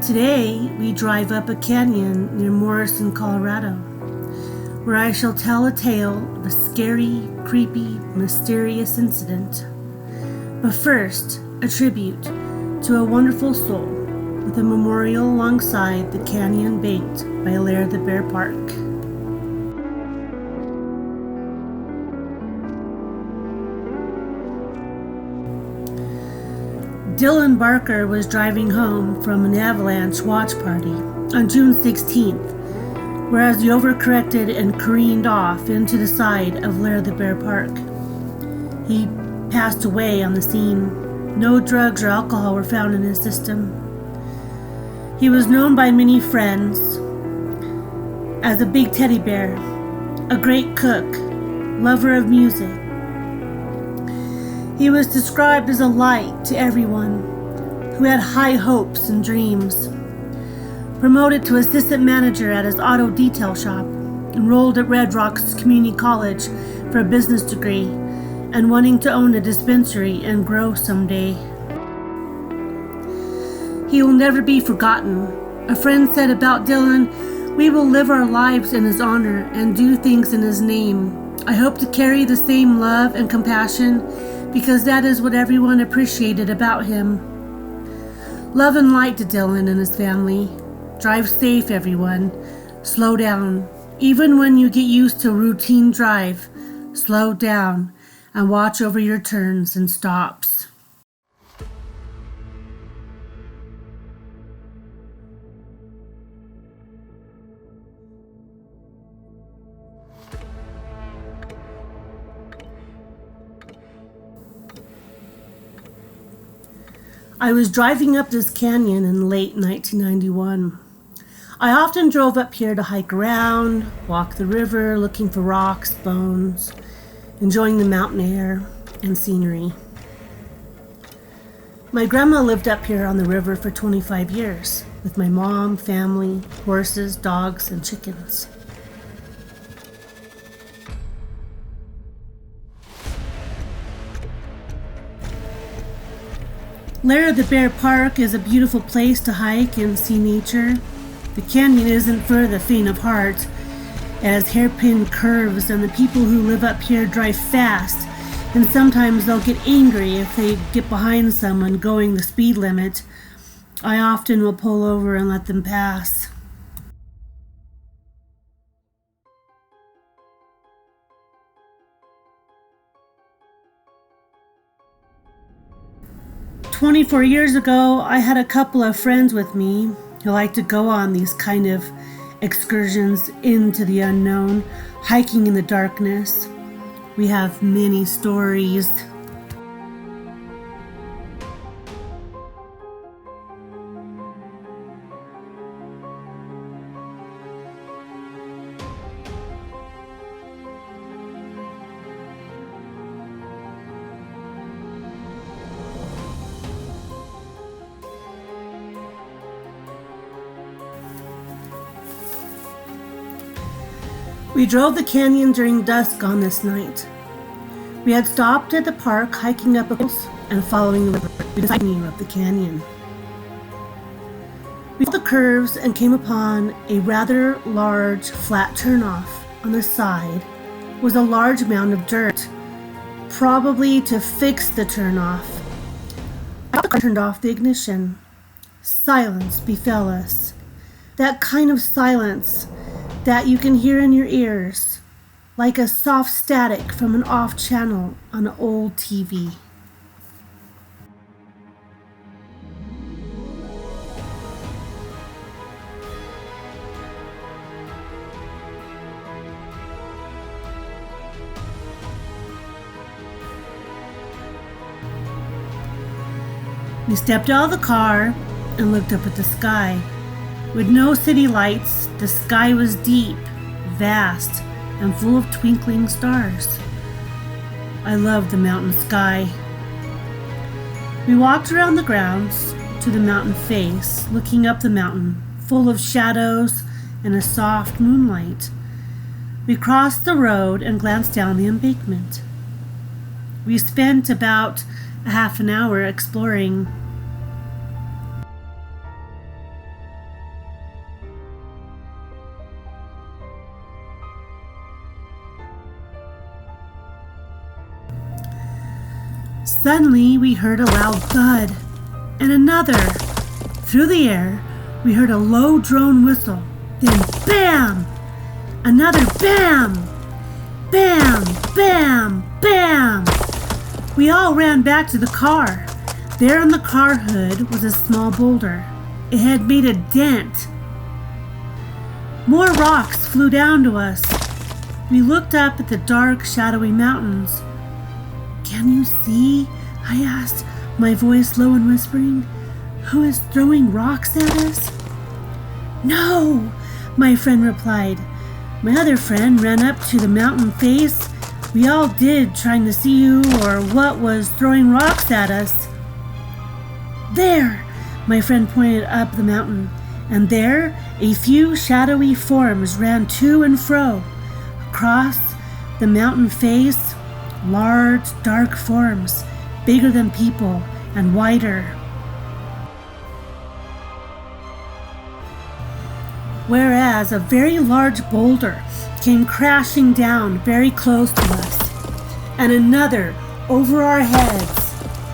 Today, we drive up a canyon near Morrison, Colorado, where I shall tell a tale of a scary, creepy, mysterious incident. But first, a tribute to a wonderful soul with a memorial alongside the canyon banked by Lair the Bear Park. Dylan Barker was driving home from an avalanche watch party on June 16th, whereas he overcorrected and careened off into the side of Lair the Bear Park. He passed away on the scene. No drugs or alcohol were found in his system. He was known by many friends as a big teddy bear, a great cook, lover of music. He was described as a light to everyone who had high hopes and dreams. Promoted to assistant manager at his auto detail shop, enrolled at Red Rocks Community College for a business degree, and wanting to own a dispensary and grow someday. He will never be forgotten. A friend said about Dylan, "We will live our lives in his honor and do things in his name. I hope to carry the same love and compassion because that is what everyone appreciated about him." Love and light to Dylan and his family. Drive safe, everyone. Slow down. Even when you get used to a routine drive, slow down and watch over your turns and stops. I was driving up this canyon in late 1991. I often drove up here to hike around, walk the river, looking for rocks, bones, enjoying the mountain air and scenery. My grandma lived up here on the river for 25 years with my mom, family, horses, dogs, and chickens. Lair the Bear Park is a beautiful place to hike and see nature. The canyon isn't for the faint of heart. It has hairpin curves, and the people who live up here drive fast, and sometimes they'll get angry if they get behind someone going the speed limit. I often will pull over and let them pass. "24 years ago, I had a couple of friends with me who liked to go on these kind of excursions into the unknown, hiking in the darkness. We have many stories." We drove the canyon during dusk on this night. We had stopped at the park, hiking up a coast and following the river to the view of the canyon. We followed the curves and came upon a rather large flat turnoff. On the side was a large mound of dirt, probably to fix the turnoff. I turned off the ignition. Silence befell us. That kind of silence that you can hear in your ears, like a soft static from an off channel on an old TV. We stepped out of the car and looked up at the sky. With no city lights, the sky was deep, vast, and full of twinkling stars. I loved the mountain sky. We walked around the grounds to the mountain face, looking up the mountain, full of shadows and a soft moonlight. We crossed the road and glanced down the embankment. We spent about a half an hour exploring. Suddenly, we heard a loud thud, and another. Through the air, we heard a low drone whistle. Then bam! Another bam! Bam! Bam! Bam! We all ran back to the car. There on the car hood was a small boulder. It had made a dent. More rocks flew down to us. We looked up at the dark, shadowy mountains. "Can you see?" I asked, my voice low and whispering. "Who is throwing rocks at us?" "No," my friend replied. My other friend ran up to the mountain face. We all did, trying to see who or what was throwing rocks at us. "There," my friend pointed up the mountain, and there a few shadowy forms ran to and fro. Across the mountain face, large, dark forms, bigger than people and wider. Whereas a very large boulder came crashing down very close to us, and another over our heads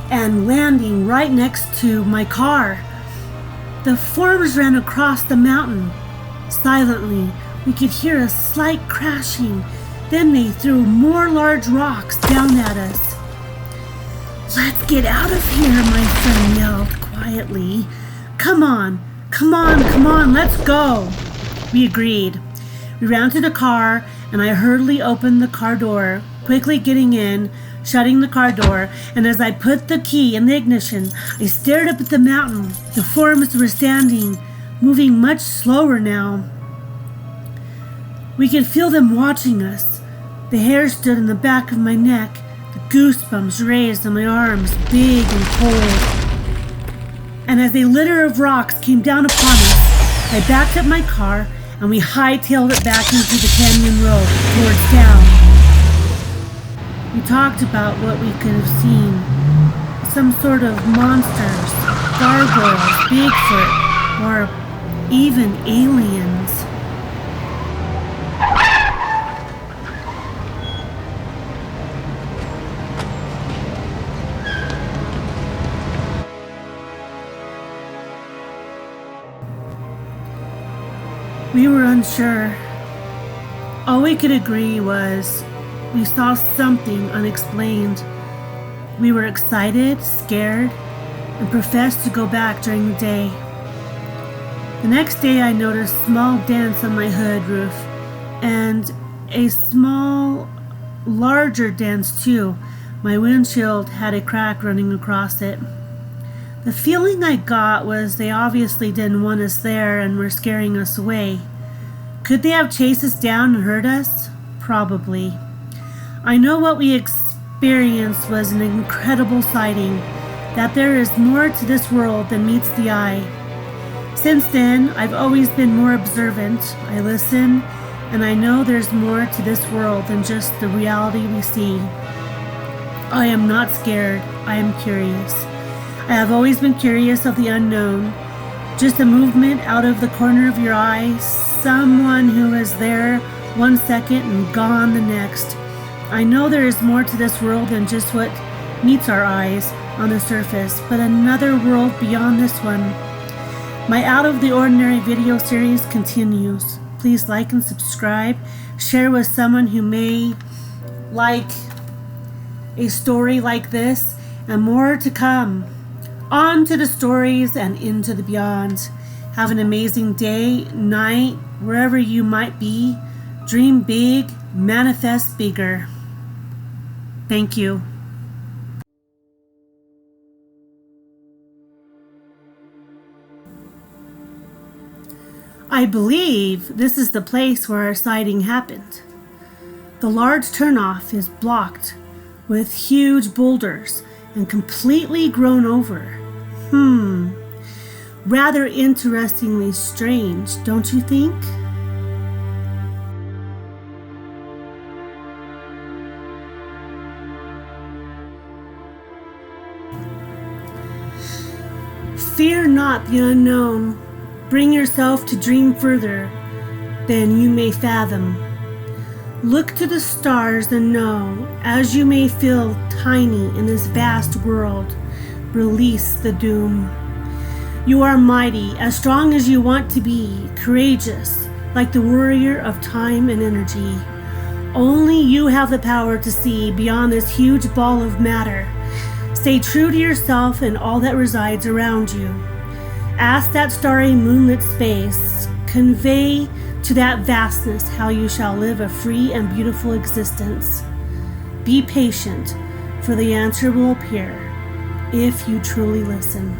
and landing right next to my car. The forms ran across the mountain. Silently, we could hear a slight crashing. Then they threw more large rocks down at us. "Let's get out of here," my friend yelled quietly. Come on, let's go." We agreed. We ran to the car, and I hurriedly opened the car door, quickly getting in, shutting the car door, and as I put the key in the ignition, I stared up at the mountain. The forms were standing, moving much slower now. We could feel them watching us. The hair stood on the back of my neck, the goosebumps raised on my arms, big and cold. And as a litter of rocks came down upon us, I backed up my car and we hightailed it back into the canyon road towards town. We talked about what we could have seen. Some sort of monsters, gargoyles, Bigfoot, or even aliens. We were unsure. All we could agree was we saw something unexplained. We were excited, scared, and professed to go back during the day. The next day I noticed small dents on my hood roof and a small, larger dents too. My windshield had a crack running across it. The feeling I got was they obviously didn't want us there and were scaring us away. Could they have chased us down and hurt us? Probably. I know what we experienced was an incredible sighting, that there is more to this world than meets the eye. Since then, I've always been more observant. I listen, and I know there's more to this world than just the reality we see. I am not scared. I am curious. I have always been curious of the unknown. Just a movement out of the corner of your eye, someone who is there 1 second and gone the next. I know there is more to this world than just what meets our eyes on the surface, but another world beyond this one. My Out of the Ordinary video series continues. Please like and subscribe. Share with someone who may like a story like this, and more to come. On to the stories and into the beyond. Have an amazing day, night, wherever you might be. Dream big, manifest bigger. Thank you. I believe this is the place where our sighting happened. The large turnoff is blocked with huge boulders and completely grown over. Rather interestingly strange, don't you think? Fear not the unknown. Bring yourself to dream further than you may fathom. Look to the stars and know, as you may feel tiny in this vast world. Release the doom. You are mighty, as strong as you want to be, courageous, like the warrior of time and energy. Only you have the power to see beyond this huge ball of matter. Stay true to yourself and all that resides around you. Ask that starry moonlit space, convey to that vastness how you shall live a free and beautiful existence. Be patient, for the answer will appear if you truly listen.